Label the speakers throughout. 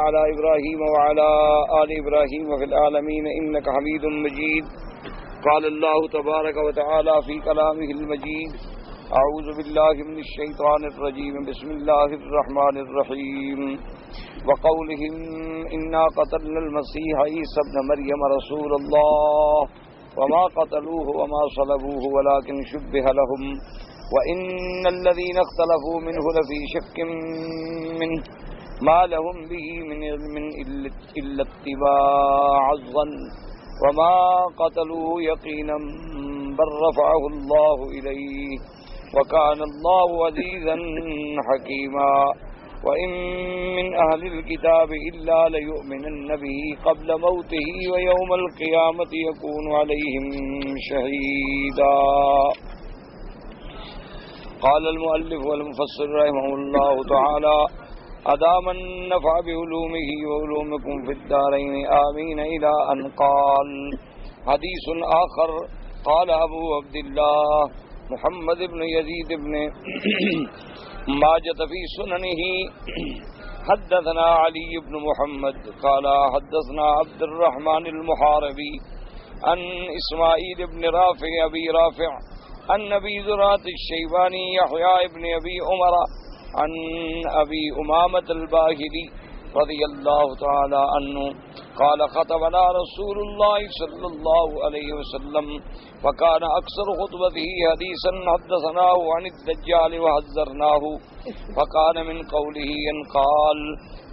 Speaker 1: على إبراهيم وعلى آل إبراهيم في العالمين إنك حميد مجيد. قال الله تبارك وتعالى في كلامه المجيد: أعوذ بالله من الشيطان الرجيم. بسم الله الرحمن الرحيم. وقولهم إنا قتلنا المسيح عيسى ابن مريم رسول الله وما قتلوه وما صلبوه ولكن شبه لهم وإن الذين اختلفوا منه لفي شك منه ما لهم به من علم إلا اتباع الظن وما قتلوه يقينا بل رفعه الله إليه وكان الله عزيزا حكيما. وإن من أهل الكتاب إلا ليؤمنن به قبل موته ويوم القيامة يكون عليهم شهيدا. قال المؤلف والمفسر رحمه الله تعالى: أدام النفع بعلومه وعلومكم في الدارين آمين إلى أن قال. حديث آخر: قال أبو عبد الله محمد بن يزيد بن ماجة في سننه: حدثنا علي بن محمد قال حدثنا عبد الرحمن المحاربي عن إسماعيل بن رافع أبي رافع عن أبي زرعة الشيباني يحيى بن أبي عمر عن أبي أمامة الباهلي رضي الله تعالى عنه قال: خطبنا رسول الله صلى الله عليه وسلم فكان أكثر خطبته حديثا حدثناه عن الدجال وحذرناه فكان من قوله أن قال: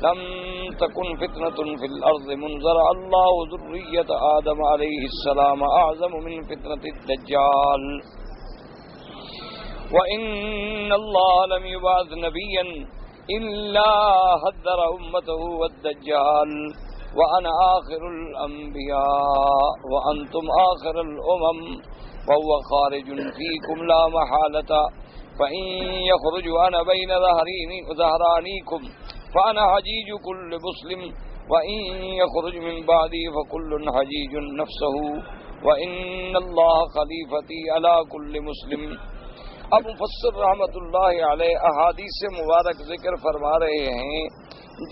Speaker 1: لم تكن فتنة في الأرض منذر الله ذرية آدم عليه السلام أعظم من فتنة الدجال وإن الله لم يبعث نبيا إلا حذر أمته والدجال وأنا آخر الأنبياء وأنتم آخر الأمم وهو خارج فيكم لا محالة فإن يخرج أنا بين ظهرانيكم فأنا حجيج كل مسلم وإن يخرج من بعدي فكل حجيج نفسه وإن الله خليفتي على كل مسلم. اب مفسر رحمۃ اللہ علیہ احادیث مبارک ذکر فرما رہے ہیں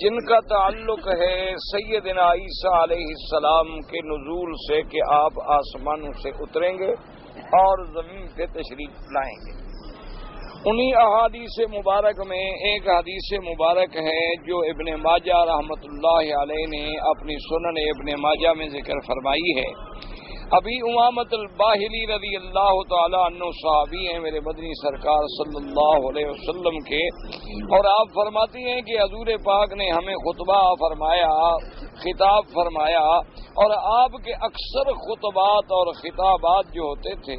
Speaker 1: جن کا تعلق ہے سیدنا عیسیٰ علیہ السلام کے نزول سے کہ آپ آسمانوں سے اتریں گے اور زمین پہ تشریف لائیں گے. انہی احادیث مبارک میں ایک حدیث مبارک ہے جو ابن ماجہ رحمۃ اللہ علیہ نے اپنی سنن ابن ماجہ میں ذکر فرمائی ہے. ابھی امامت الباہلی رضی اللہ تعالی عنہ صحابی ہیں میرے مدنی سرکار صلی اللہ علیہ وسلم کے، اور آپ فرماتی ہیں کہ حضور پاک نے ہمیں خطبہ فرمایا، خطاب فرمایا، اور آپ کے اکثر خطبات اور خطابات جو ہوتے تھے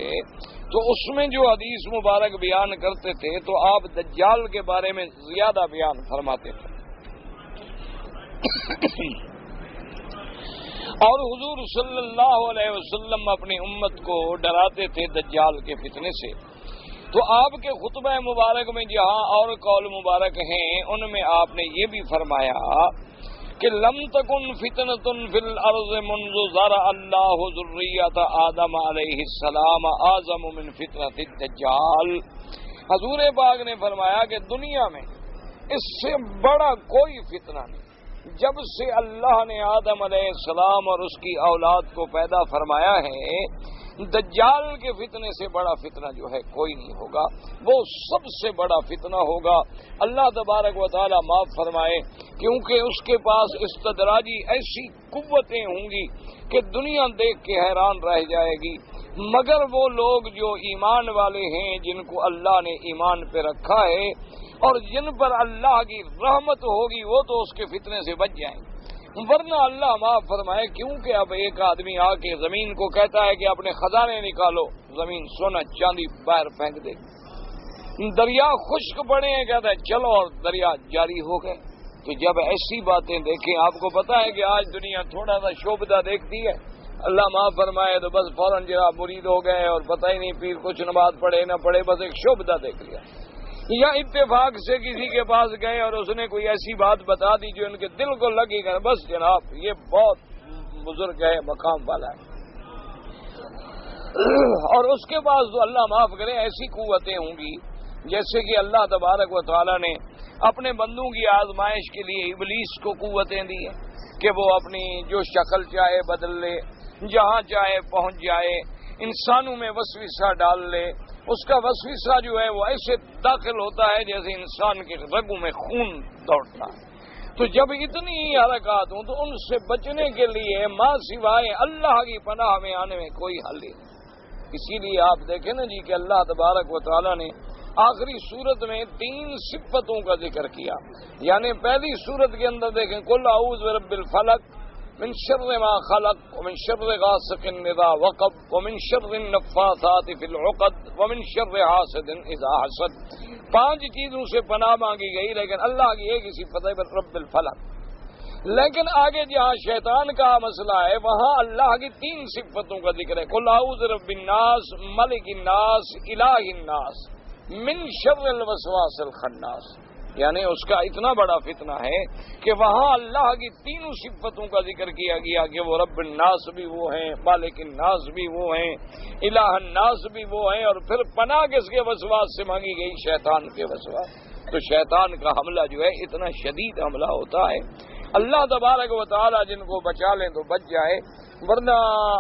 Speaker 1: تو اس میں جو حدیث مبارک بیان کرتے تھے تو آپ دجال کے بارے میں زیادہ بیان فرماتے تھے. اور حضور صلی اللہ علیہ وسلم اپنی امت کو ڈراتے تھے دجال کے فتنے سے. تو آپ کے خطبہ مبارک میں جہاں اور قول مبارک ہیں ان میں آپ نے یہ بھی فرمایا کہ لم تکن فتنۃ فی الارض منذ زرع اللہ ذریۃ آدم علیہ السلام اعظم من فتنۃ الدجال. حضور پاک نے فرمایا کہ دنیا میں اس سے بڑا کوئی فتنہ نہیں. جب سے اللہ نے آدم علیہ السلام اور اس کی اولاد کو پیدا فرمایا ہے دجال کے فتنے سے بڑا فتنہ جو ہے کوئی نہیں ہوگا، وہ سب سے بڑا فتنہ ہوگا. اللہ تبارک و تعالی معاف فرمائے، کیونکہ اس کے پاس استدراجی ایسی قوتیں ہوں گی کہ دنیا دیکھ کے حیران رہ جائے گی، مگر وہ لوگ جو ایمان والے ہیں جن کو اللہ نے ایمان پہ رکھا ہے اور جن پر اللہ کی رحمت ہوگی وہ تو اس کے فتنے سے بچ جائیں گے. ورنہ اللہ معاف فرمائے، کیونکہ اب ایک آدمی آ کے زمین کو کہتا ہے کہ اپنے خزانے نکالو، زمین سونا چاندی باہر پھینک دے. دریا خشک پڑے ہیں، کہتا ہے چلو، اور دریا جاری ہو گئے. تو جب ایسی باتیں دیکھیں، آپ کو پتا ہے کہ آج دنیا تھوڑا سا شوبدہ دیکھتی ہے، اللہ معاف فرمائے تو بس فوراً جناب مرید ہو گئے اور پتہ ہی نہیں پیر کچھ نماز پڑھے نہ پڑھے، بس ایک شوبدہ دیکھ لیا. یا اتفاق سے کسی کے پاس گئے اور اس نے کوئی ایسی بات بتا دی جو ان کے دل کو لگی گئی، بس جناب یہ بہت بزرگ ہے، مقام والا ہے. اور اس کے بعد تو اللہ معاف کرے ایسی قوتیں ہوں گی جیسے کہ اللہ تبارک و تعالی نے اپنے بندوں کی آزمائش کے لیے ابلیس کو قوتیں دی ہیں کہ وہ اپنی جو شکل چاہے بدل لے، جہاں چاہے پہنچ جائے، انسانوں میں وسوسہ ڈال لے. اس کا وسوسہ جو ہے وہ ایسے داخل ہوتا ہے جیسے انسان کے رگوں میں خون دوڑتا ہے. تو جب اتنی حرکات ہوں تو ان سے بچنے کے لیے ماں سوائے اللہ کی پناہ میں آنے میں کوئی حل نہیں. اسی لیے آپ دیکھیں نا جی کہ اللہ تبارک و تعالیٰ نے آخری صورت میں 3 صفتوں کا ذکر کیا. یعنی پہلی صورت کے اندر دیکھیں قل اعوذ برب الفلق من شر ما خلق ومن شر غاسق اذا وقب ومن شر النفاثات في العقد ومن شر حاسد اذا حسد. 5 چیزوں سے پناہ مانگی گئی، لیکن اللہ کی ایک ہی صفت ہے رب الفلق. لیکن آگے جہاں شیطان کا مسئلہ ہے وہاں اللہ کی 3 صفتوں کا ذکر ہے. قل اعوذ برب الناس ملک الناس الہ الناس من شر الوسواس الخناس. یعنی اس کا اتنا بڑا فتنہ ہے کہ وہاں اللہ کی 3 صفتوں کا ذکر کیا گیا کہ وہ رب الناس بھی وہ ہیں، مالک الناس بھی وہ ہیں، الہ الناس بھی وہ ہیں، اور پھر پناہ کس کے وسواس سے مانگی گئی؟ شیطان کے وسواس. تو شیطان کا حملہ جو ہے اتنا شدید حملہ ہوتا ہے. اللہ تبارک و تعالی جن کو بچا لیں تو بچ جائے، ورنہ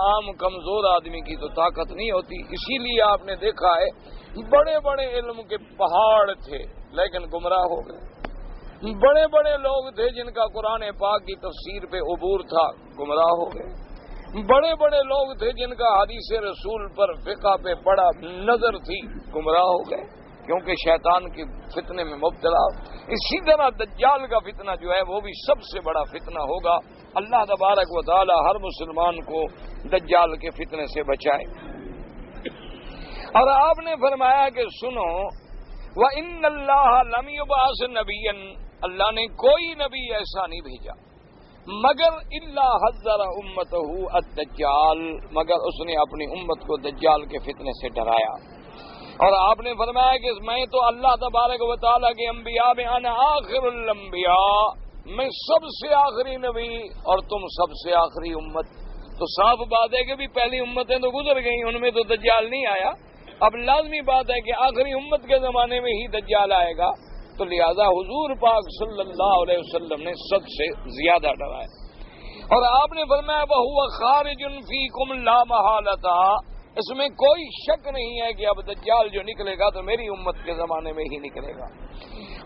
Speaker 1: عام کمزور آدمی کی تو طاقت نہیں ہوتی. اسی لیے آپ نے دیکھا ہے بڑے بڑے علم کے پہاڑ تھے لیکن گمراہ ہو گئے. بڑے بڑے لوگ تھے جن کا قرآن پاک کی تفسیر پہ عبور تھا، گمراہ ہو گئے. بڑے بڑے لوگ تھے جن کا حدیث رسول پر فقہ پہ بڑا نظر تھی، گمراہ ہو گئے کیونکہ شیطان کے فتنے میں مبتلا. اسی طرح دجال کا فتنہ جو ہے وہ بھی سب سے بڑا فتنہ ہوگا. اللہ تبارک و تعالی ہر مسلمان کو دجال کے فتنے سے بچائے. اور آپ نے فرمایا کہ سنو وَإِنَّ اللَّهَ لَمْ يُبْعَثْ نَبِيًّا، اللہ نے کوئی نبی ایسا نہیں بھیجا مگر إِلَّا حَذَّرَ أُمَّتَهُ الدَّجَّالَ، مگر اس نے اپنی امت کو دجال کے فتنے سے ڈرایا. اور آپ نے فرمایا کہ میں تو اللہ تبارک و تعالیٰ کے انبیاء میں انا آخر الانبیاء، میں سب سے آخری نبی اور تم سب سے آخری امت. تو صاف بات ہے کہ بھی پہلی امتیں تو گزر گئیں، ان میں تو دجال نہیں آیا. اب لازمی بات ہے کہ آخری امت کے زمانے میں ہی دجال آئے گا. تو لہذا حضور پاک صلی اللہ علیہ وسلم نے سب سے زیادہ ڈرایا. اور آپ نے فرمایا وَهُوَ خَارِجٌ فِيكُمْ لَا مَحَالَةَ، اس میں کوئی شک نہیں ہے کہ اب دجال جو نکلے گا تو میری امت کے زمانے میں ہی نکلے گا.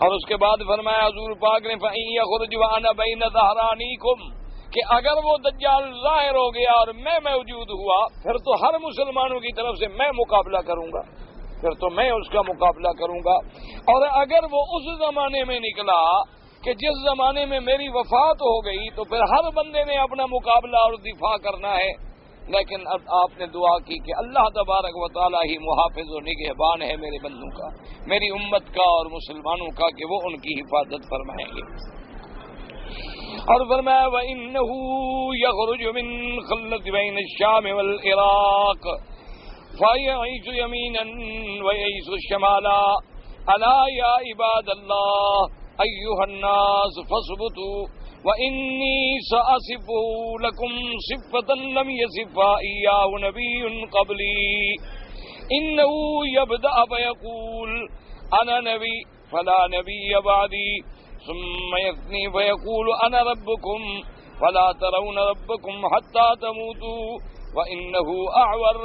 Speaker 1: اور اس کے بعد فرمایا حضور پاک نے فَإِن يَخْرُجْ وَأَنَا بَيْنَ ظَهْرَانِيكُمْ، کہ اگر وہ دجال ظاہر ہو گیا اور میں موجود ہوا پھر تو ہر مسلمانوں کی طرف سے میں مقابلہ کروں گا، پھر تو میں اس کا مقابلہ کروں گا. اور اگر وہ اس زمانے میں نکلا کہ جس زمانے میں میری وفات ہو گئی تو پھر ہر بندے نے اپنا مقابلہ اور دفاع کرنا ہے. لیکن اب آپ نے دعا کی کہ اللہ تبارک و تعالیٰ ہی محافظ و نگہبان ہے میرے بندوں کا، میری امت کا اور مسلمانوں کا، کہ وہ ان کی حفاظت فرمائیں گے. اور فرمایا وَإِنَّهُ يَخْرُجُ مِنْ خَلَّةِ بَيْنَ الشَّامِ وَالْعِرَاقِ فَيَعِيشُ يَمِينًا وَيَعِيشُ شِمَالًا أَلَا يَا عِبَادَ اللَّهِ أَيُّهَا النَّاسُ فَاصْبُتُوا وَإِنِّي سَأَصِفُ لَكُمْ صِفَةً لَمْ يَصِفْهَا إِيَّاهُ نَبِيٌّ قَبْلِي إِنَّهُ يَبْدَأُ فَيَقُولُ أَنَا نَبِيٌّ فَلَا نَبِيَّ بَعْدِي ثم يثني فيقول أنا ربكم فلا ترون ربكم حتى تموتوا وإنه أعور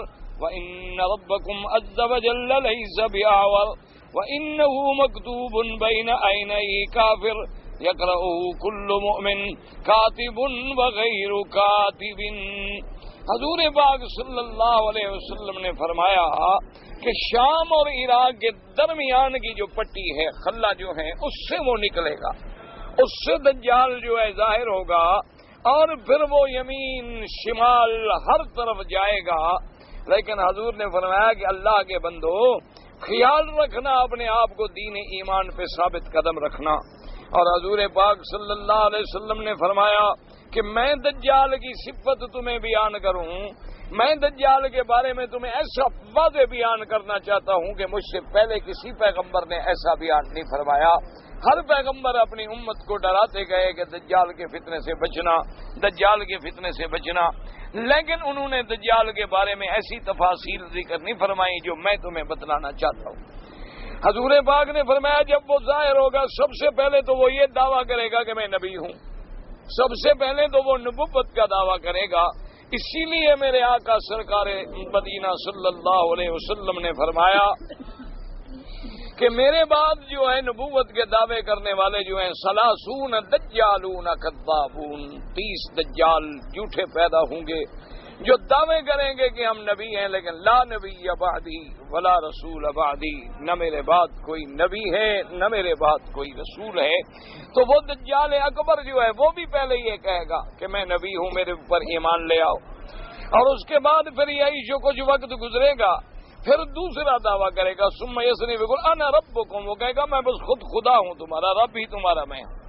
Speaker 1: وإن ربكم عز وجل ليس بأعور وإنه مكتوب بين عينيه كافر يقرأه كل مؤمن كاتب وغير كاتب. حضور پاک صلی اللہ علیہ وسلم نے فرمایا کہ شام اور عراق کے درمیان کی جو پٹی ہے، خلا جو ہے، اس سے وہ نکلے گا، اس سے دجال جو ہے ظاہر ہوگا، اور پھر وہ یمین شمال ہر طرف جائے گا. لیکن حضور نے فرمایا کہ اللہ کے بندو خیال رکھنا اپنے آپ کو دین ایمان پہ ثابت قدم رکھنا. اور حضور پاک صلی اللہ علیہ وسلم نے فرمایا کہ میں دجال کی صفت تمہیں بیان کروں، میں دجال کے بارے میں تمہیں ایسا واضح بیان کرنا چاہتا ہوں کہ مجھ سے پہلے کسی پیغمبر نے ایسا بیان نہیں فرمایا. ہر پیغمبر اپنی امت کو ڈراتے گئے کہ دجال کے فتنے سے بچنا، دجال کے فتنے سے بچنا، لیکن انہوں نے دجال کے بارے میں ایسی تفاصیل ذکر نہیں فرمائی جو میں تمہیں بتلانا چاہتا ہوں. حضور پاک نے فرمایا جب وہ ظاہر ہوگا سب سے پہلے تو وہ یہ دعویٰ کرے گا کہ میں نبی ہوں، سب سے پہلے تو وہ نبوت کا دعویٰ کرے گا۔ اسی لیے میرے آقا سرکار مدینہ صلی اللہ علیہ وسلم نے فرمایا کہ میرے بعد جو ہے نبوت کے دعوے کرنے والے جو ہیں ثلاثون دجالون کذابون، 30 دجال جھوٹے پیدا ہوں گے جو دعوے کریں گے کہ ہم نبی ہیں، لیکن لا نبی بعدی ولا رسول بعدی، نہ میرے بعد کوئی نبی ہے نہ میرے بعد کوئی رسول ہے۔ تو وہ دجال اکبر جو ہے وہ بھی پہلے یہ کہے گا کہ میں نبی ہوں، میرے اوپر ایمان لے آؤ، اور اس کے بعد پھر یہی جو کچھ وقت گزرے گا پھر دوسرا دعویٰ کرے گا ثم یسنی بقول انا ربکم، وہ کہے گا میں بس خود خدا ہوں، تمہارا رب ہی تمہارا میں ہوں۔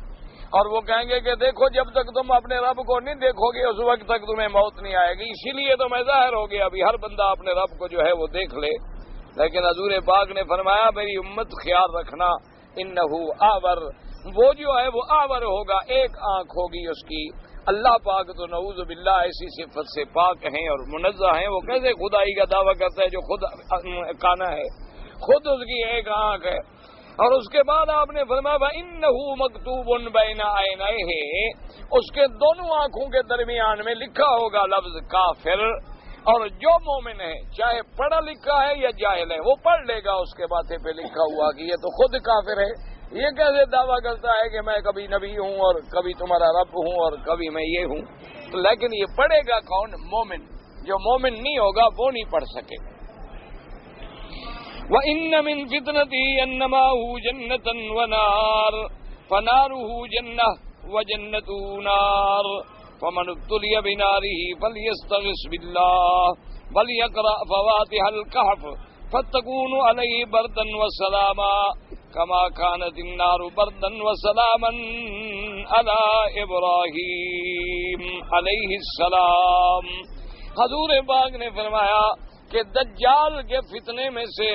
Speaker 1: اور وہ کہیں گے کہ دیکھو جب تک تم اپنے رب کو نہیں دیکھو گے اس وقت تک تمہیں موت نہیں آئے گی، اسی لیے تو میں ظاہر ہو گیا، ابھی ہر بندہ اپنے رب کو جو ہے وہ دیکھ لے۔ لیکن حضور پاک نے فرمایا میری امت خیال رکھنا، انہو آور، وہ جو ہے وہ آور ہوگا، ایک آنکھ ہوگی اس کی۔ اللہ پاک تو نعوذ باللہ ایسی صفت سے پاک ہیں اور منزہ ہیں، وہ کیسے خدائی کا دعویٰ کرتا ہے جو خود کانا ہے، خود اس کی ایک آنکھ ہے۔ اور اس کے بعد آپ نے فرمایا وَإِنَّهُ مَكْتُوبٌ بَيْنَ عَيْنَيْهِ، اس کے دونوں آنکھوں کے درمیان میں لکھا ہوگا لفظ کافر، اور جو مومن ہے چاہے پڑھا لکھا ہے یا جاہل ہے وہ پڑھ لے گا اس کے ماتھے پہ لکھا ہوا کہ یہ تو خود کافر ہے، یہ کیسے دعویٰ کرتا ہے کہ میں کبھی نبی ہوں اور کبھی تمہارا رب ہوں اور کبھی میں یہ ہوں۔ لیکن یہ پڑھے گا کون؟ مومن۔ جو مومن نہیں ہوگا وہ نہیں پڑھ سکے گا۔ وَإِنَّ مِن فِتْنَتِهِ أَنَّمَاهُ جَنَّةً وَنَارٌ فَنَارُهُ جَنَّةٌ وَجَنَّتُهُ نَارٌ فَمَنِ ابْتُلِيَ بِنَارِهِ فَلْيَسْتَغِثْ بِاللَّهِ وَلْيَقْرَأْ فَوَاتِحَ الْكَهْفِ فَتَكُونُ عَلَيْهِ بَرْدًا وَسَلَامًا كَمَا كَانَتِ النَّارُ بَرْدًا وَسَلَامًا عَلَى إِبْرَاهِيمَ عَلَيْهِ السَّلَامُ۔ حضور پاک نے فرمایا کہ دجال کے فتنے میں سے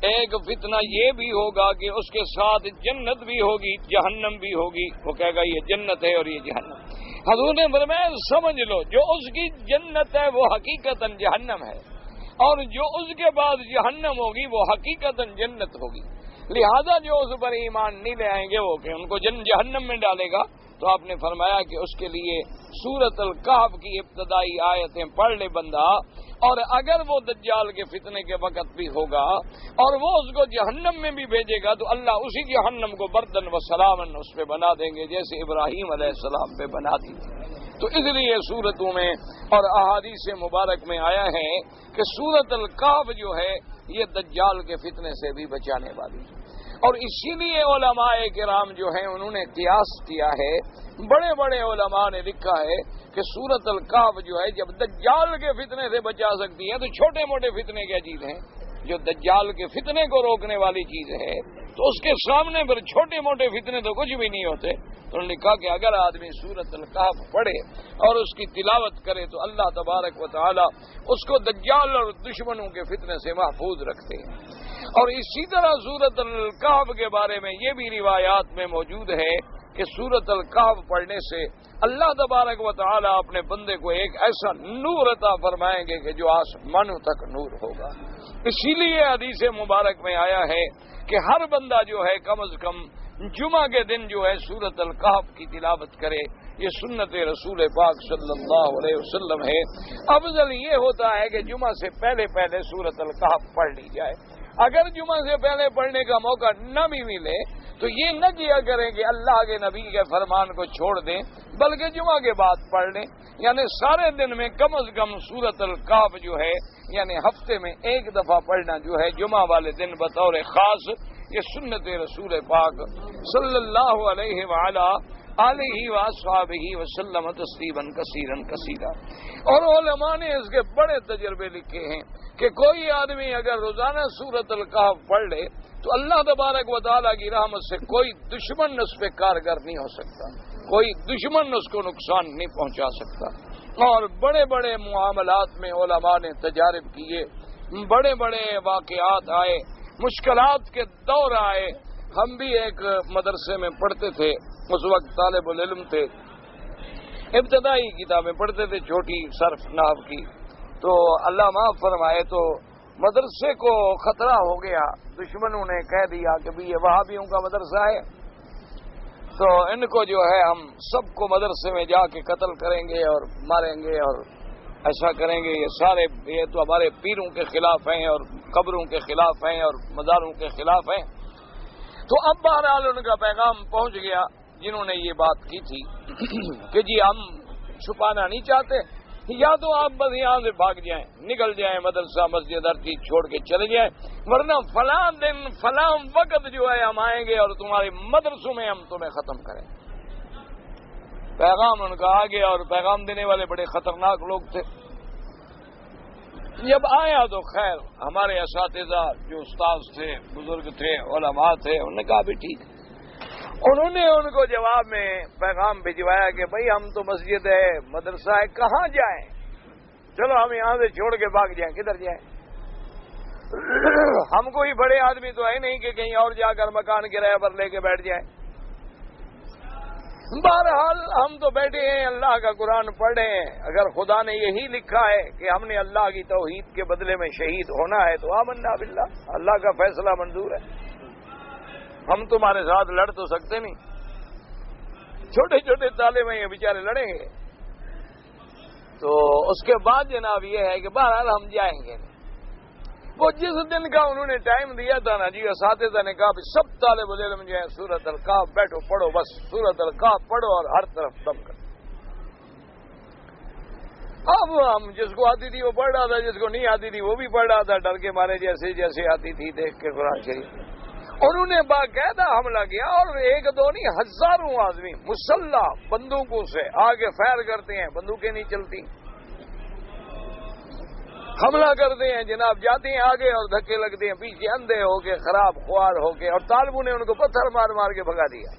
Speaker 1: ایک فتنہ یہ بھی ہوگا کہ اس کے ساتھ جنت بھی ہوگی جہنم بھی ہوگی، وہ کہے گا یہ جنت ہے اور یہ جہنم۔ حضور نے فرمایا سمجھ لو جو اس کی جنت ہے وہ حقیقتاً جہنم ہے، اور جو اس کے بعد جہنم ہوگی وہ حقیقتاً جنت ہوگی، لہذا جو اس پر ایمان نہیں لے آئیں گے وہ کہ ان کو جہنم میں ڈالے گا۔ تو آپ نے فرمایا کہ اس کے لیے سورۃ الکہف کی ابتدائی آیتیں پڑھ لے بندہ، اور اگر وہ دجال کے فتنے کے وقت بھی ہوگا اور وہ اس کو جہنم میں بھی بھیجے گا تو اللہ اسی جہنم کو بردن و سلامن اس پہ بنا دیں گے جیسے ابراہیم علیہ السلام پہ بنا دی تھی۔ تو اس لیے سورتوں میں اور احادیث مبارک میں آیا ہے کہ سورۃ الکہف جو ہے یہ دجال کے فتنے سے بھی بچانے والی ہے، اور اسی لیے علماء کرام جو ہیں انہوں نے قیاس کیا ہے، بڑے بڑے علماء نے لکھا ہے کہ سورۃ الکہف جو ہے جب دجال کے فتنے سے بچا سکتی ہے تو چھوٹے موٹے فتنے کیا چیز ہیں؟ جو دجال کے فتنے کو روکنے والی چیز ہے تو اس کے سامنے پر چھوٹے موٹے فتنے تو کچھ بھی نہیں ہوتے۔ تو انہوں نے کہا کہ اگر آدمی سورۃ الکہف پڑھے اور اس کی تلاوت کرے تو اللہ تبارک و تعالی اس کو دجال اور دشمنوں کے فتنے سے محفوظ رکھتے ہیں۔ اور اسی طرح سورۃ الکہف کے بارے میں یہ بھی روایات میں موجود ہے کہ سورۃ الکہف پڑھنے سے اللہ تبارک و تعالی اپنے بندے کو ایک ایسا نور عطا فرمائیں گے کہ جو آسمانوں تک نور ہوگا۔ اسی لیے حدیث مبارک میں آیا ہے کہ ہر بندہ جو ہے کم از کم جمعہ کے دن جو ہے سورۃ الکہف کی تلاوت کرے، یہ سنت رسول پاک صلی اللہ علیہ وسلم ہے۔ افضل یہ ہوتا ہے کہ جمعہ سے پہلے پہلے سورۃ الکہف پڑھ لی جائے۔ اگر جمعہ سے پہلے پڑھنے کا موقع نہ بھی ملے تو یہ نہ کیا کریں کہ اللہ کے نبی کے فرمان کو چھوڑ دیں، بلکہ جمعہ کے بعد پڑھ لیں، یعنی سارے دن میں کم از کم سورۃ الکہف جو ہے یعنی ہفتے میں ایک دفعہ پڑھنا جو ہے جمعہ والے دن بطور خاص، یہ سنت رسول پاک صلی اللہ علیہ وآلہ آلہ واصحابہ وسلم تسلیما کثیرا کثیرا۔ اور علماء نے اس کے بڑے تجربے لکھے ہیں کہ کوئی آدمی اگر روزانہ سورۃ الکہف پڑھ لے تو اللہ تبارک و تعالیٰ کی رحمت سے کوئی دشمن اس پہ کارگر نہیں ہو سکتا، کوئی دشمن اس کو نقصان نہیں پہنچا سکتا۔ اور بڑے بڑے معاملات میں علماء نے تجارب کیے، بڑے بڑے واقعات آئے، مشکلات کے دور آئے۔ ہم بھی ایک مدرسے میں پڑھتے تھے، اس وقت طالب العلم تھے، ابتدائی کتابیں پڑھتے تھے چھوٹی صرف نحو کی، تو اللہ معاف فرمائے تو مدرسے کو خطرہ ہو گیا، دشمنوں نے کہہ دیا کہ بھی یہ وہابیوں کا مدرسہ ہے، تو ان کو جو ہے ہم سب کو مدرسے میں جا کے قتل کریں گے اور ماریں گے اور ایسا کریں گے، یہ تو ہمارے پیروں کے خلاف ہیں اور قبروں کے خلاف ہیں اور مزاروں کے خلاف ہیں۔ تو اب بہرحال ان کا پیغام پہنچ گیا جنہوں نے یہ بات کی تھی کہ جی ہم چھپانا نہیں چاہتے، یا تو آپ بس یہاں سے بھاگ جائیں، نکل جائیں، مدرسہ مسجد ہر چیز چھوڑ کے چلے جائیں، ورنہ فلاں دن فلاں وقت جو ہے ہم آئیں گے اور تمہارے مدرسوں میں ہم تمہیں ختم کریں۔ پیغام ان کا آ گیا، اور پیغام دینے والے بڑے خطرناک لوگ تھے۔ جب آیا تو خیر ہمارے اساتذہ جو استاذ تھے، بزرگ تھے، علماء تھے، انہوں نے کہا بھی ٹھیک ہے۔ انہوں نے ان کو جواب میں پیغام بھجوایا کہ بھائی ہم تو مسجد ہے، مدرسہ ہے، کہاں جائیں؟ چلو ہم یہاں سے چھوڑ کے بھاگ جائیں، کدھر جائیں؟ ہم کوئی بڑے آدمی تو ہے نہیں کہ کہیں اور جا کر مکان کرایہ پر لے کے بیٹھ جائیں۔ بہرحال ہم تو بیٹھے ہیں، اللہ کا قرآن پڑھ رہے ہیں، اگر خدا نے یہی لکھا ہے کہ ہم نے اللہ کی توحید کے بدلے میں شہید ہونا ہے تو آمنا باللہ، اللہ کا فیصلہ منظور ہے، ہم تمہارے ساتھ لڑ تو سکتے نہیں، چھوٹے چھوٹے طالب ہیں یہ بیچارے لڑیں گے۔ تو اس کے بعد جناب یہ ہے کہ بہرحال ہم جائیں گے۔ وہ جس دن کا انہوں نے ٹائم دیا تھا نا جی، اساتذہ نے کہا سب طالب علم جو ہے سورۃ الکہف بیٹھو پڑھو، بس سورۃ الکہف پڑھو اور ہر طرف دم کرو۔ اب ہم جس کو آتی تھی وہ پڑھ رہا تھا، جس کو نہیں آتی تھی وہ بھی پڑھ رہا تھا، ڈر کے مارے جیسے جیسے آتی تھی دیکھ کے قرآن شریف۔ انہوں نے باقاعدہ حملہ کیا، اور ایک دو نہیں ہزاروں آدمی مسلح بندوقوں سے آگے فائر کرتے ہیں، بندوقیں نہیں چلتی، حملہ کرتے ہیں جناب، جاتے ہیں آگے اور دھکے لگتے ہیں، پیچھے اندھے ہو کے خراب خوار ہو کے، اور طالبوں نے ان کو پتھر مار مار کے بھگا دیا۔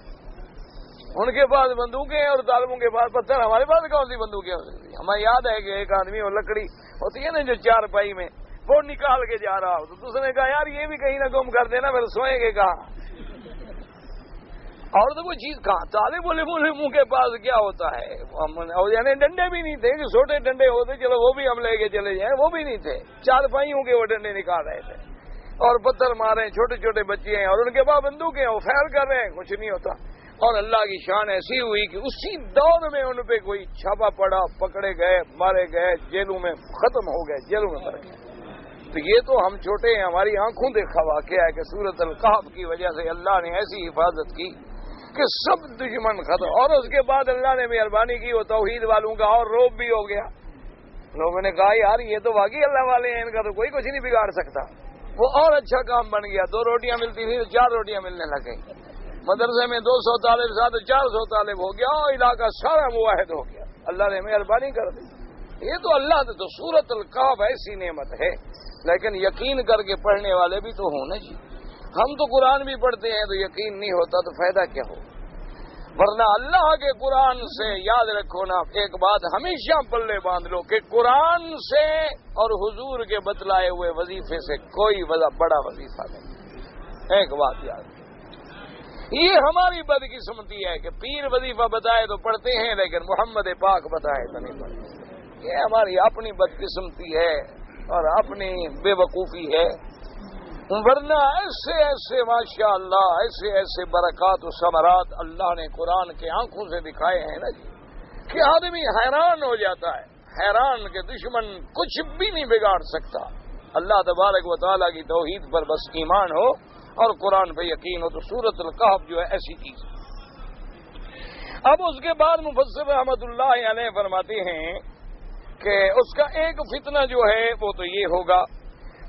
Speaker 1: ان کے پاس بندوقیں اور طالبوں کے پاس پتھر، ہمارے پاس کون سی بندوقیں ہو سکتی؟ ہمیں یاد ہے کہ ایک آدمی وہ لکڑی ہوتی ہے نا جو چار پائی میں، وہ نکال کے جا رہا ہو، تو اس نے کہا یار یہ بھی کہیں نہ گم کر دینا، پھر سوئیں گے کہاں؟ اور تو وہ چیز کہاں، طالب علموں کے پاس کیا ہوتا ہے، یعنی ڈنڈے بھی نہیں تھے، کہ چھوٹے ڈنڈے ہوتے چلو وہ بھی ہم لے کے چلے جائیں، وہ بھی نہیں تھے، چار پائیوں کے وہ ڈنڈے نکال رہے تھے اور پتھر مار رہے ہیں، چھوٹے چھوٹے بچے ہیں اور ان کے پاس بندوقیں ہیں، وہ فائر کر رہے ہیں، کچھ نہیں ہوتا۔ اور اللہ کی شان ایسی ہوئی کہ اسی دور میں ان پہ کوئی چھاپا پڑا، پکڑے گئے، مارے گئے، جیلوں میں ختم ہو گئے، جیلوں میں مر گئے۔ تو یہ تو ہم چھوٹے ہیں، ہماری آنکھوں دیکھا واقعہ ہے کہ سورۃ الکہف کی وجہ سے اللہ نے ایسی حفاظت کی کہ سب دشمن ختم، اور اس کے بعد اللہ نے مہربانی کی، وہ توحید والوں کا اور روب بھی ہو گیا۔ لوگوں نے کہا یار یہ تو واقعی اللہ والے ہیں، ان کا تو کوئی کچھ نہیں بگاڑ سکتا۔ وہ اور اچھا کام بن گیا، 2 روٹیاں ملتی تھی تو 4 روٹیاں ملنے لگ گئی، مدرسے میں 200 طالب ساتھ 400 طالب ہو گیا، اور علاقہ سارا مواحد ہو گیا، اللہ نے مہربانی کر دی۔ یہ تو اللہ نے تو سورۃ الکہف ایسی نعمت ہے، لیکن یقین کر کے پڑھنے والے بھی تو ہوں نا جی۔ ہم تو قرآن بھی پڑھتے ہیں تو یقین نہیں ہوتا تو فائدہ کیا ہو؟ ورنہ اللہ کے قرآن سے یاد رکھو نا، ایک بات ہمیشہ پلے باندھ لو کہ قرآن سے اور حضور کے بتلائے ہوئے وظیفے سے کوئی بڑا وظیفہ نہیں۔ ایک بات یاد، یہ ہماری بدقسمتی ہے کہ پیر وظیفہ بتائے تو پڑھتے ہیں لیکن محمد پاک بتائے تو نہیں پڑھتے۔ یہ ہماری اپنی بدقسمتی ہے اور اپنی بے وقوفی ہے، ورنہ ایسے ایسے ماشاء اللہ ایسے ایسے برکات و ثمرات اللہ نے قرآن کے آنکھوں سے دکھائے ہیں نا جی، کہ آدمی حیران ہو جاتا ہے، حیران کہ دشمن کچھ بھی نہیں بگاڑ سکتا۔ اللہ تبارک و تعالیٰ کی توحید پر بس ایمان ہو اور قرآن پہ یقین ہو، تو سورۃ الکہف جو ہے ایسی چیز۔ اب اس کے بعد مفسر رحمۃ اللہ علیہ فرماتے ہیں کہ اس کا ایک فتنہ جو ہے وہ تو یہ ہوگا،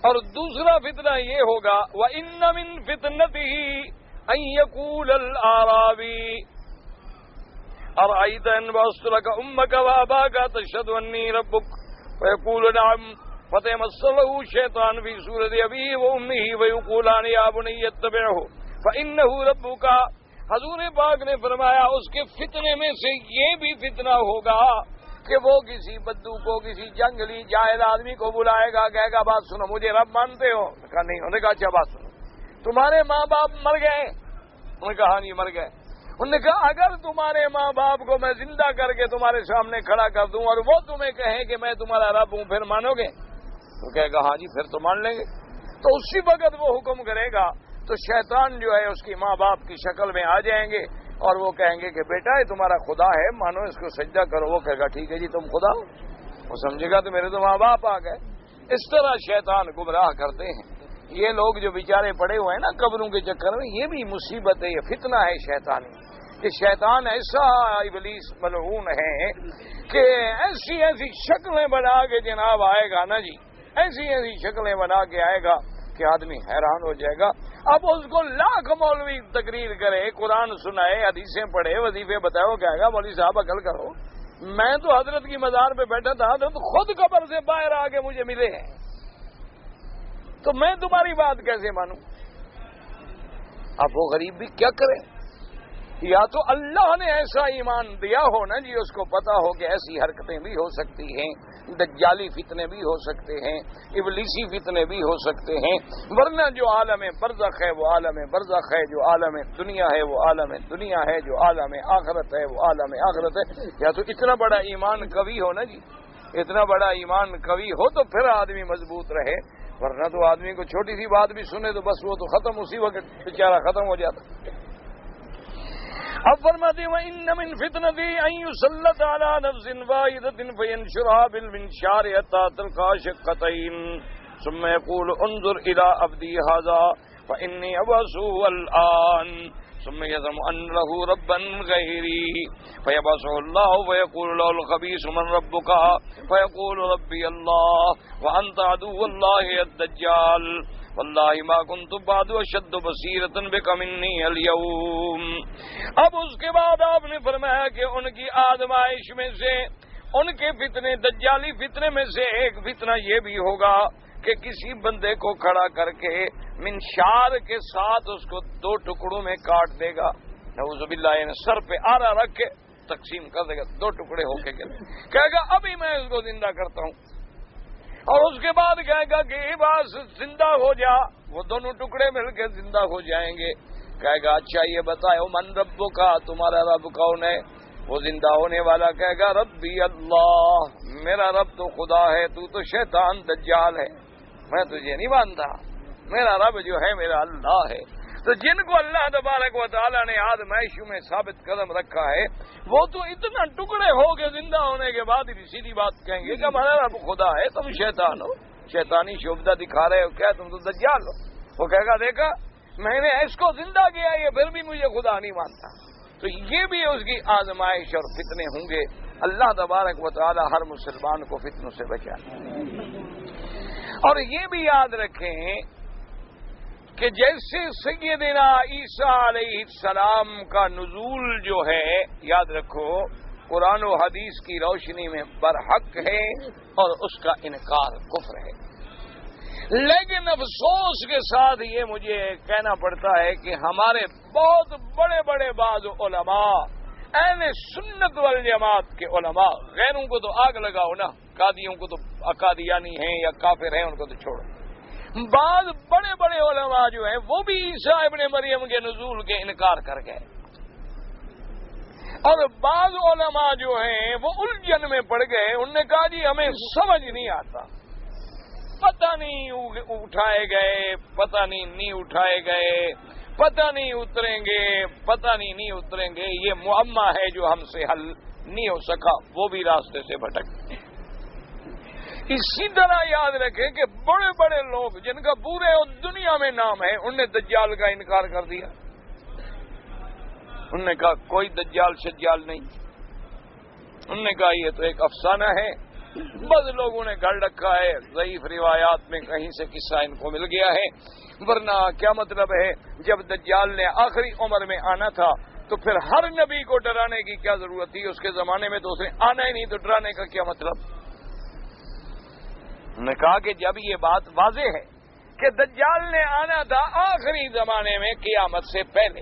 Speaker 1: اور دوسرا فتنہ یہ ہوگا وَإِنَّ مِن فِتْنَتِهِ أَن يَقُولَ الْأَعْرَابِيُّ أَرَأَيْتَ إِنْ بَعَثْتُ لَكَ أُمَّكَ وَأَبَاكَ تَشْهَدُ أَنِّي رَبُّكَ فَيَقُولُ نَعَمْ فَتَمَثَّلَهُ الشَّيْطَانُ فِي صُورَةِ أَبِيهِ وَأُمِّهِ وَيَقُولَانِ يَا بُنَيَّ اتَّبِعْهُ فَإِنَّهُ رَبُّكَ۔ حضور پاک نے فرمایا اس کے فتنے میں سے یہ بھی فتنہ ہوگا کہ وہ کسی بدو کو، کسی جنگلی جاہل آدمی کو بلائے گا، کہے گا بات سنو، مجھے رب مانتے ہو؟ کہا نہیں۔ انہوں نے کہا اچھا بات سنو، تمہارے ماں باپ مر گئے؟ انہوں نے کہا ہاں جی مر گئے۔ انہوں نے کہا اگر تمہارے ماں باپ کو میں زندہ کر کے تمہارے سامنے کھڑا کر دوں اور وہ تمہیں کہیں کہ میں تمہارا رب ہوں، پھر مانو گے؟ وہ کہے گا ہاں جی پھر تو مان لیں گے. تو اسی وقت وہ حکم کرے گا تو شیطان جو ہے اس کی ماں باپ کی شکل میں آ جائیں گے اور وہ کہیں گے کہ بیٹا یہ تمہارا خدا ہے، مانو اس کو سجدہ کرو. وہ کہے گا ٹھیک ہے جی تم خدا ہو. وہ سمجھے گا تو میرے تو ماں باپ آ گئے. اس طرح شیطان گمراہ کرتے ہیں. یہ لوگ جو بیچارے پڑے ہوئے ہیں نا قبروں کے چکر میں، یہ بھی مصیبت ہے، یہ فتنہ ہے شیطانی. کہ شیطان ایسا ابلیس ملعون ہے کہ ایسی ایسی شکلیں بنا کے جناب آئے گا نا جی، ایسی ایسی شکلیں بنا کے آئے گا کہ آدمی حیران ہو جائے گا. اب اس کو لاکھ مولوی تقریر کرے، قرآن سنائے، حدیثیں پڑھے، وظیفے بتاؤ، کہے گا مولوی صاحب عقل کرو. میں تو حضرت کی مزار پہ بیٹھا تھا، حضرت خود قبر سے باہر آ کے مجھے ملے ہیں، تو میں تمہاری بات کیسے مانوں؟ اب وہ غریب بھی کیا کرے؟ یا تو اللہ نے ایسا ایمان دیا ہو نا جی، اس کو پتا ہو کہ ایسی حرکتیں بھی ہو سکتی ہیں، دجالی فتنے بھی ہو سکتے ہیں، ابلیسی فتنے بھی ہو سکتے ہیں. ورنہ جو عالم برزخ ہے وہ عالم برزخ ہے، جو عالم دنیا ہے وہ عالم دنیا ہے، جو عالم آخرت ہے وہ عالم آخرت ہے. یا تو اتنا بڑا ایمان قوی ہو نا جی، اتنا بڑا ایمان قوی ہو تو پھر آدمی مضبوط رہے. ورنہ تو آدمی کو چھوٹی سی بات بھی سنے تو بس وہ تو ختم، اسی وقت بیچارہ ختم ہو جاتا. اب فرماتے ہیں وَإِنَّ مِن فِتْنَتِهِ أَن يُسَلَّطَ عَلَى نَفْسٍ وَاحِدَةٍ فَيَنشُرَهَا بِالْمِنشَارِ حَتَّى تَلْقَى شِقَّتَيْنِ ثُمَّ يَقُولُ انظُرْ إِلَى عَبْدِي هَذَا فَإِنِّي أَبْعَثُهُ الْآنَ ثُمَّ يَزْعُمُ أَنَّ لَهُ رَبًّا غَيْرِي فَيَبْعَثُهُ اللَّهُ وَيَقُولُ لَهُ الْخَبِيثُ مَنْ رَبُّكَ فَيَقُولُ رَبِّيَ اللَّهُ وَأَنْتَ عَدُوُّ اللَّهِ الدَّجَّالُ واللہ ما كنت بعد اشد بصیرۃ بک منی اليوم. اب اس کے بعد آپ نے فرمایا کہ ان کی آزمائش میں سے، ان کے فتنے، دجالی فتنے میں سے ایک فتنہ یہ بھی ہوگا کہ کسی بندے کو کھڑا کر کے منشار کے ساتھ اس کو دو ٹکڑوں میں کاٹ دے گا. نعوذ باللہ، یعنی سر پہ آرا رکھ کے تقسیم کر دے گا، دو ٹکڑے ہو کے کہے گا ابھی میں اس کو زندہ کرتا ہوں. اور اس کے بعد کہے گا کہ یہ بات زندہ ہو جا، وہ دونوں ٹکڑے مل کے زندہ ہو جائیں گے. کہے گا اچھا یہ بتاؤ من ربو کا، تمہارا رب کون ہے؟ وہ زندہ ہونے والا کہے گا ربی اللہ، میرا رب تو خدا ہے، تو تو شیطان دجال ہے، میں تجھے نہیں مانتا، میرا رب جو ہے میرا اللہ ہے. تو جن کو اللہ تبارک و تعالیٰ نے آزمائشوں میں ثابت قدم رکھا ہے، وہ تو اتنا ٹکڑے ہو کے زندہ ہونے کے بعد بھی سیدھی بات کہیں گے کہ ہمارا رب خدا ہے، تم شیطان ہو، شیطانی شعبدہ دکھا رہے ہو، کیا تم تو دجال ہو. وہ کہے گا دیکھا میں نے اس کو زندہ کیا، یہ پھر بھی مجھے خدا نہیں مانتا. تو یہ بھی اس کی آزمائش اور فتنے ہوں گے. اللہ تبارک و تعالیٰ ہر مسلمان کو فتنوں سے بچائے. اور یہ بھی یاد رکھیں کہ جیسے سیدنا عیسیٰ علیہ السلام کا نزول جو ہے، یاد رکھو قرآن و حدیث کی روشنی میں برحق ہے اور اس کا انکار کفر ہے. لیکن افسوس کے ساتھ یہ مجھے کہنا پڑتا ہے کہ ہمارے بہت بڑے بڑے بعض علماء، اہل سنت والجماعت کے علماء، غیروں کو تو آگ لگاؤ نا، قادیوں کو تو قادیانی ہیں یا کافر ہیں ان کو تو چھوڑو، بعض بڑے بڑے علماء جو ہیں وہ بھی عیسیٰ ابن مریم کے نزول کے انکار کر گئے. اور بعض علماء جو ہیں وہ الجھن میں پڑ گئے، انہوں نے کہا جی ہمیں سمجھ نہیں آتا، پتہ نہیں اٹھائے گئے، پتہ نہیں اٹھائے گئے، پتہ نہیں اتریں گے، پتہ نہیں اتریں گے، یہ معمہ ہے جو ہم سے حل نہیں ہو سکا، وہ بھی راستے سے بھٹک گئے. اسی طرح یاد رکھیں کہ بڑے بڑے لوگ جن کا پورے دنیا میں نام ہے، انہوں نے دجال کا انکار کر دیا. انہوں نے کہا کوئی دجال شجال نہیں، انہوں نے کہا یہ تو ایک افسانہ ہے، بس لوگوں نے گھڑ رکھا ہے، ضعیف روایات میں کہیں سے قصہ ان کو مل گیا ہے. ورنہ کیا مطلب ہے، جب دجال نے آخری عمر میں آنا تھا تو پھر ہر نبی کو ڈرانے کی کیا ضرورت تھی؟ اس کے زمانے میں تو اس نے آنا ہی نہیں، تو ڈرانے کا کیا مطلب؟ انہوں نے کہا کہ جب یہ بات واضح ہے کہ دجال نے آنا تھا آخری زمانے میں قیامت سے پہلے،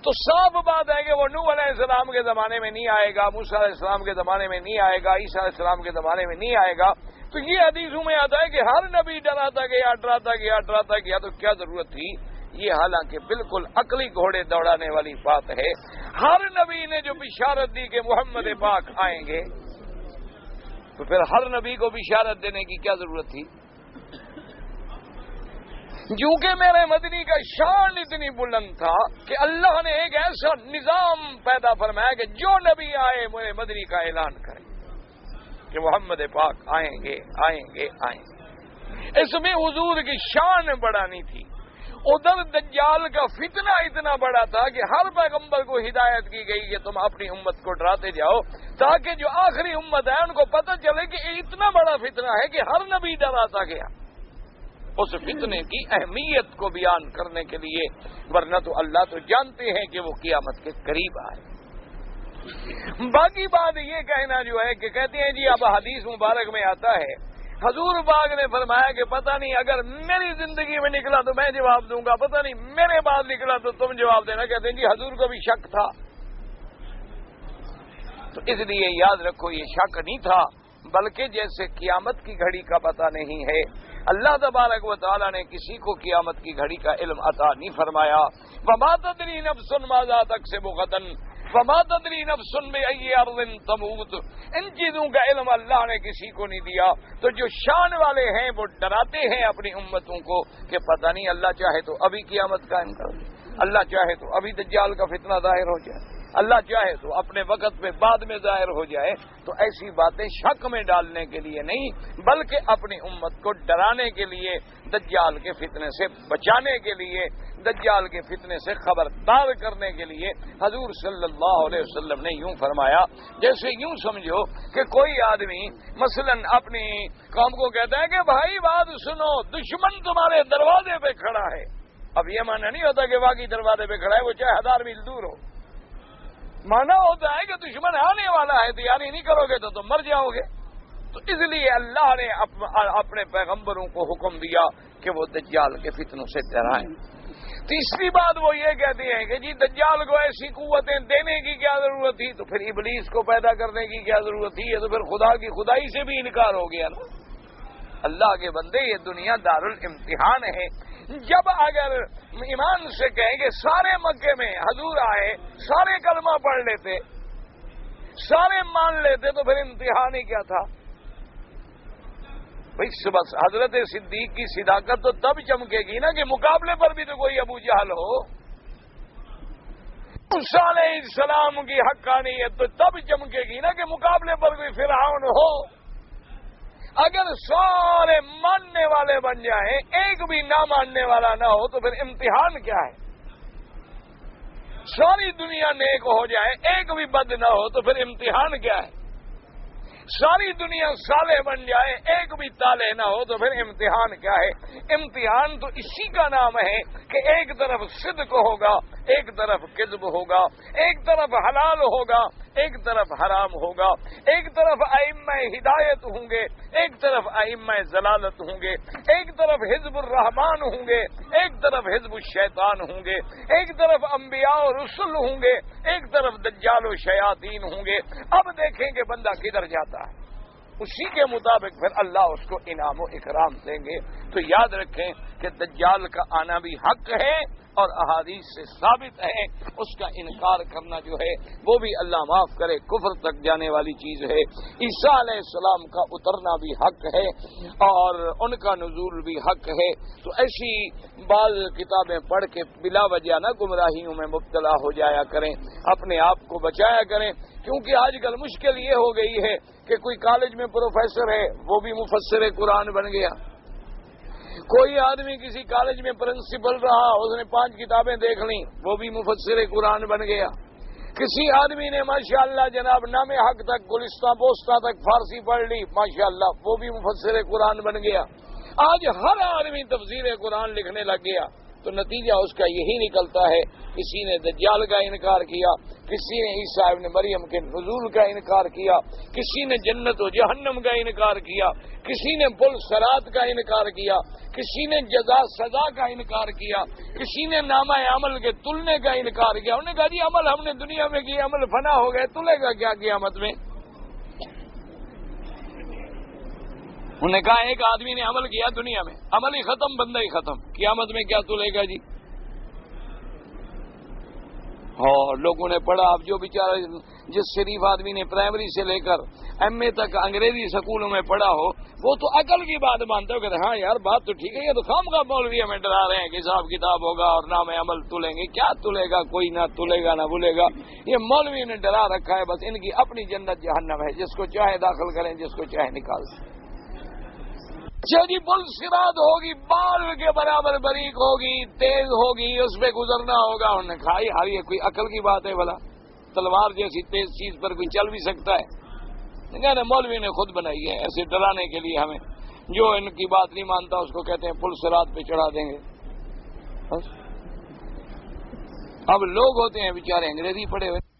Speaker 1: تو صاف بات ہے کہ وہ نوح علیہ السلام کے زمانے میں نہیں آئے گا، موسیٰ علیہ السلام کے زمانے میں نہیں آئے گا، عیسیٰ علیہ السلام کے زمانے میں نہیں آئے گا. تو یہ حدیثوں میں آتا ہے کہ ہر نبی ڈراتا گیا، تو کیا ضرورت تھی؟ یہ حالانکہ بالکل عقلی گھوڑے دوڑانے والی بات ہے. ہر نبی نے جو بشارت دی کہ محمد پاک آئیں گے، تو پھر ہر نبی کو بشارت دینے کی کیا ضرورت تھی؟ کیونکہ میرے مدنی کا شان اتنی بلند تھا کہ اللہ نے ایک ایسا نظام پیدا فرمایا کہ جو نبی آئے میرے مدنی کا اعلان کرے کہ محمد پاک آئیں گے آئیں گے آئیں گے۔ اس میں حضور کی شان بڑھانی تھی۔ ادھر دجال کا فتنہ اتنا بڑا تھا کہ ہر پیغمبر کو ہدایت کی گئی کہ تم اپنی امت کو ڈراتے جاؤ تاکہ جو آخری امت ہے ان کو پتہ چلے کہ اتنا بڑا فتنہ ہے کہ ہر نبی ڈراتا گیا۔ اس فتنے کی اہمیت کو بیان کرنے کے لیے، ورنہ تو اللہ تو جانتے ہیں کہ وہ قیامت کے قریب آئے۔ باقی بات یہ کہنا جو ہے کہ کہتے ہیں جی اب حدیث مبارک میں آتا ہے، حضور پاک نے فرمایا کہ پتہ نہیں اگر میری زندگی میں نکلا تو میں جواب دوں گا، پتہ نہیں میرے بعد نکلا تو تم جواب دینا۔ کہتے ہیں جی حضور کو بھی شک تھا، تو اس لیے یاد رکھو یہ شک نہیں تھا، بلکہ جیسے قیامت کی گھڑی کا پتہ نہیں ہے، اللہ تبارک و تعالیٰ نے کسی کو قیامت کی گھڑی کا علم عطا نہیں فرمایا۔ وما تدری نفس ماذا تکسب غدا وما تدری نفس بأی ارض تموت، ان چیزوں کا علم اللہ نے کسی کو نہیں دیا۔ تو جو شان والے ہیں وہ ڈراتے ہیں اپنی امتوں کو کہ پتہ نہیں اللہ چاہے تو ابھی قیامت قائم کر دے، اللہ چاہے تو ابھی دجال کا فتنہ ظاہر ہو جائے، اللہ چاہے تو اپنے وقت میں بعد میں ظاہر ہو جائے۔ تو ایسی باتیں شک میں ڈالنے کے لیے نہیں، بلکہ اپنی امت کو ڈرانے کے لیے، دجال کے فتنے سے بچانے کے لیے، دجال کے فتنے سے خبردار کرنے کے لیے حضور صلی اللہ علیہ وسلم نے یوں فرمایا، جیسے یوں سمجھو کہ کوئی آدمی مثلا اپنی قوم کو کہتا ہے کہ بھائی بات سنو، دشمن تمہارے دروازے پہ کھڑا ہے۔ اب یہ معنی نہیں ہوتا کہ واقعی دروازے پہ کھڑا ہے، وہ چاہے 1000 میل دور ہو، مانا ہوتا ہے کہ دشمن آنے والا ہے، تیاری نہیں کرو گے تو تم مر جاؤ گے۔ تو اس لیے اللہ نے اپنے پیغمبروں کو حکم دیا کہ وہ دجال کے فتنوں سے ڈرائیں۔ تیسری بات وہ یہ کہتے ہیں کہ جی دجال کو ایسی قوتیں دینے کی کیا ضرورت تھی، تو پھر ابلیس کو پیدا کرنے کی کیا ضرورت تھی، یہ تو پھر خدا کی خدائی سے بھی انکار ہو گیا نا۔ اللہ کے بندے یہ دنیا دارالامتحان ہے۔ جب اگر ایمان سے کہیں کہ سارے مکے میں حضور آئے، سارے کلمہ پڑھ لیتے، سارے مان لیتے، تو پھر امتحان ہی کیا تھا بھائی؟ بس حضرت صدیق کی صداقت تو تب چمکے گی نا کہ مقابلے پر بھی تو کوئی ابو جہل ہو، موسیٰ علیہ السلام کی حقانیت تو تب چمکے گی نا کہ مقابلے پر کوئی فرعون ہو۔ اگر سارے ماننے والے بن جائیں، ایک بھی نہ ماننے والا نہ ہو، تو پھر امتحان کیا ہے؟ ساری دنیا نیک ہو جائے، ایک بھی بد نہ ہو، تو پھر امتحان کیا ہے؟ ساری دنیا صالح بن جائے، ایک بھی تالے نہ ہو، تو پھر امتحان کیا ہے؟ امتحان تو اسی کا نام ہے کہ ایک طرف صدق ہوگا، ایک طرف کذب ہوگا، ایک طرف حلال ہوگا، ایک طرف حرام ہوگا، ایک طرف ائمہ ہدایت ہوں گے، ایک طرف ائمہ ضلالت ہوں گے، ایک طرف حزب الرحمان ہوں گے، ایک طرف حزب الشیطان ہوں گے، ایک طرف انبیاء و رسل ہوں گے، ایک طرف دجال و شیاطین ہوں گے۔ اب دیکھیں کہ بندہ کدھر جاتا ہے، اسی کے مطابق پھر اللہ اس کو انعام و اکرام دیں گے۔ تو یاد رکھیں کہ دجال کا آنا بھی حق ہے اور احادیث سے ثابت ہے، اس کا انکار کرنا جو ہے وہ بھی اللہ معاف کرے کفر تک جانے والی چیز ہے۔ عیسیٰ علیہ السلام کا اترنا بھی حق ہے اور ان کا نزول بھی حق ہے۔ تو ایسی بعض کتابیں پڑھ کے بلا وجہ نہ گمراہیوں میں مبتلا ہو جایا کریں، اپنے آپ کو بچایا کریں، کیونکہ آج کل مشکل یہ ہو گئی ہے کہ کوئی کالج میں پروفیسر ہے وہ بھی مفسر قرآن بن گیا، کوئی آدمی کسی کالج میں پرنسپل رہا، اس نے 5 کتابیں دیکھ لیں، وہ بھی مفسر قرآن بن گیا، کسی آدمی نے ماشاءاللہ جناب نام حق تک گلستہ پوستہ تک فارسی پڑھ لی، ماشاءاللہ وہ بھی مفسر قرآن بن گیا۔ آج ہر آدمی تفسیر قرآن لکھنے لگ گیا، تو نتیجہ اس کا یہی نکلتا ہے، کسی نے دجال کا انکار کیا، کسی نے عیسیٰ ابن مریم کے نزول کا انکار کیا، کسی نے جنت و جہنم کا انکار کیا، کسی نے پل صراط کا انکار کیا، کسی نے جزا سزا کا انکار کیا، کسی نے نامہ عمل کے تلنے کا انکار کیا۔ انہوں نے کہا جی عمل ہم نے دنیا میں کیا، عمل فنا ہو گئے، تلے گا کیا قیامت میں؟ انہوں نے کہا ایک آدمی نے عمل کیا دنیا میں، عمل ہی ختم، بندہ ہی ختم، قیامت میں کیا تلے گا جی؟ اور لوگوں نے پڑھا، اب جو بیچارہ جس شریف آدمی نے پرائمری سے لے کر ایم اے تک انگریزی سکولوں میں پڑھا ہو، وہ تو عقل کی بات مانتے ہو، کہتے ہیں ہاں یار بات تو ٹھیک ہے، یہ تو خام کا مولوی ہمیں ڈرا رہے ہیں کہ حساب کتاب ہوگا اور نام عمل تلیں گے. کیا تلے گا؟ کوئی نہ تلے گا نہ بھولے گا. یہ مولوی نے ڈرا رکھا ہے، بس ان کی اپنی جنت جہنم ہے، جس کو چاہے داخل کریں، جس کو چاہے نکال دیں. اچھا جی، پل صراط ہوگی، بال کے برابر باریک ہوگی، تیز ہوگی، اس پہ گزرنا ہوگا. انہوں نے کہا یار یہ کوئی عقل کی بات ہے بھلا؟ تلوار جیسی تیز چیز پر کوئی چل بھی سکتا ہے؟ کہتے مولوی نے خود بنائی ہے ایسے ڈرانے کے لیے ہمیں. جو ان کی بات نہیں مانتا اس کو کہتے ہیں پل صراط پہ چڑھا دیں گے. اب لوگ ہوتے ہیں بیچارے انگریزی پڑھے ہوئے.